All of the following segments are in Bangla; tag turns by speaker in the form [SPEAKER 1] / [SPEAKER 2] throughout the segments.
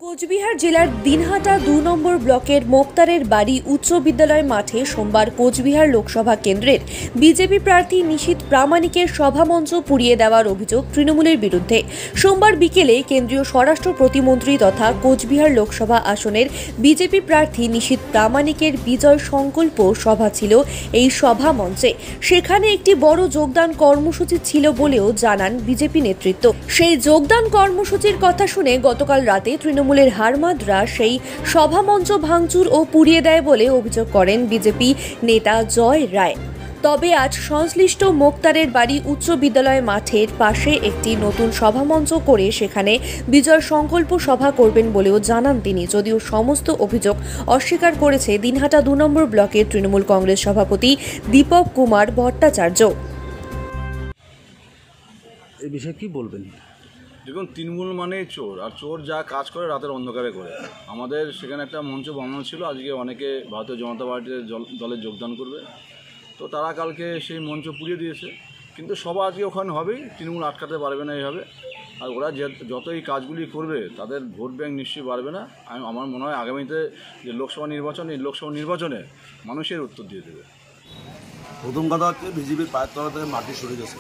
[SPEAKER 1] কোচবিহার জেলার দিনহাটা ২ নম্বর ব্লকের মোক্তারের বাড়ি উচ্চ বিদ্যালয় মাঠে সোমবার কোচবিহার লোকসভা কেন্দ্রের বিজেপি প্রার্থী নিশীথ প্রামাণিকের সভামঞ্চ পুড়িয়ে দেওয়ার অভিযোগ তৃণমূলের বিরুদ্ধে। সোমবার বিকেলে কেন্দ্রীয় স্বরাষ্ট্র প্রতিমন্ত্রী তথা কোচবিহার লোকসভা আসনের বিজেপি প্রার্থী নিশীথ প্রামাণিকের বিজয় সংকল্প সভা ছিল এই সভামঞ্চে। সেখানে একটি বড় যোগদান কর্মসূচি ছিল বলেও জানান বিজেপি নেতৃত্ব। সেই যোগদান কর্মসূচির কথা শুনে গতকাল রাতে তৃণমূলের হারমাদরা সেই সভামঞ্চ ভাঙচুর ও পুড়িয়ে দেয় বলে অভিযোগ করেন বিজেপি নেতা জয় রায়। তবে আজ সংশ্লিষ্ট মোক্তারের বাড়ি উচ্চ বিদ্যালয় মাঠের পাশে একটি নতুন সভামঞ্চ করে সেখানে বিজয় সংকল্প সভা করবেন বলেও জানান তিনি, যদিও সমস্ত অভিযোগ অস্বীকার করেছে দিনহাটা ২ নম্বর ব্লকের তৃণমূল কংগ্রেস সভাপতি দীপক কুমার ভট্টাচার্য।
[SPEAKER 2] এই বিষয়ে কি বলবেন?
[SPEAKER 3] দেখুন, তৃণমূল মানে চোর, আর চোর যা কাজ করে রাতের অন্ধকারে করে। আমাদের সেখানে একটা মঞ্চ বানানো ছিল, আজকে অনেকে ভারতীয় জনতা পার্টির দলে যোগদান করবে, তো তারা কালকে সেই মঞ্চ পুড়িয়ে দিয়েছে। কিন্তু সভা আজকে ওখানে হবেই, তৃণমূল আটকাতে পারবে না এইভাবে। আর ওরা যত এই কাজগুলি করবে তাদের ভোট ব্যাংক নিশ্চয়ই বাড়বে না। আমার মনে হয় আগামীতে যে লোকসভা নির্বাচন, এই লোকসভা নির্বাচনে মানুষের উত্তর দিয়ে দেবে।
[SPEAKER 2] প্রথম কথা হচ্ছে বিজেপির পায়ের তলা থেকে মাটি সরে গেছে।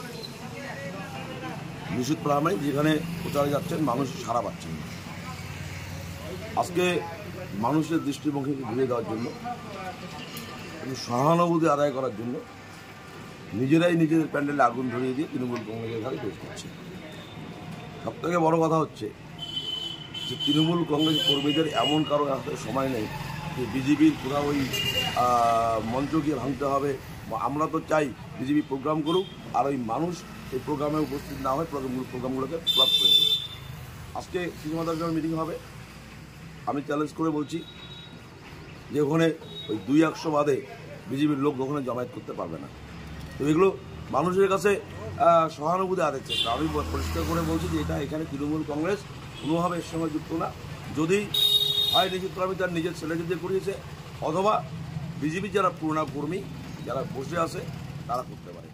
[SPEAKER 2] নিশীথ প্রামাণিক যেখানে প্রচারে যাচ্ছেন, মানুষ সাড়া পাচ্ছেন। আজকে মানুষের দৃষ্টিভঙ্গিকে ঘুরিয়ে দেওয়ার জন্য, সহানুভূতি আদায় করার জন্য নিজেরাই নিজেদের প্যান্ডেলে আগুন ধরিয়ে দিয়ে তৃণমূল কংগ্রেসের ঘাড়ে পেশ করছে। সবথেকে বড় কথা হচ্ছে যে তৃণমূল কংগ্রেস কর্মীদের এমন কারো হাতে সময় নেই যে বিজেপির পুরা ওই মঞ্চ গিয়ে ভাঙতে হবে। আমরা তো চাই বিজেপি প্রোগ্রাম করুক, আর ওই মানুষ এই প্রোগ্রামে উপস্থিত না হয় প্রোগ্রামগুলোকে ফ্লাপ করে দেবে। আজকে সিনেমাদার মিটিং হবে, আমি চ্যালেঞ্জ করে বলছি যে ওখানে ওই 200 বাদে বিজেপির লোক ওখানে জমায়েত করতে পারবে না। তো এগুলো মানুষের কাছে সহানুভূতি আদাচ্ছে। আমি পরিষ্কার করে বলছি যে এখানে তৃণমূল কংগ্রেস কোনোভাবে এর সঙ্গে যুক্ত না। যদি হয় নিশীথ প্রামাণিক তার নিজের ছেলেকে দিয়ে করিয়েছে, অথবা বিজেপির যারা পুরোনো কর্মী যারা বসে আছে তারা করতে পারে।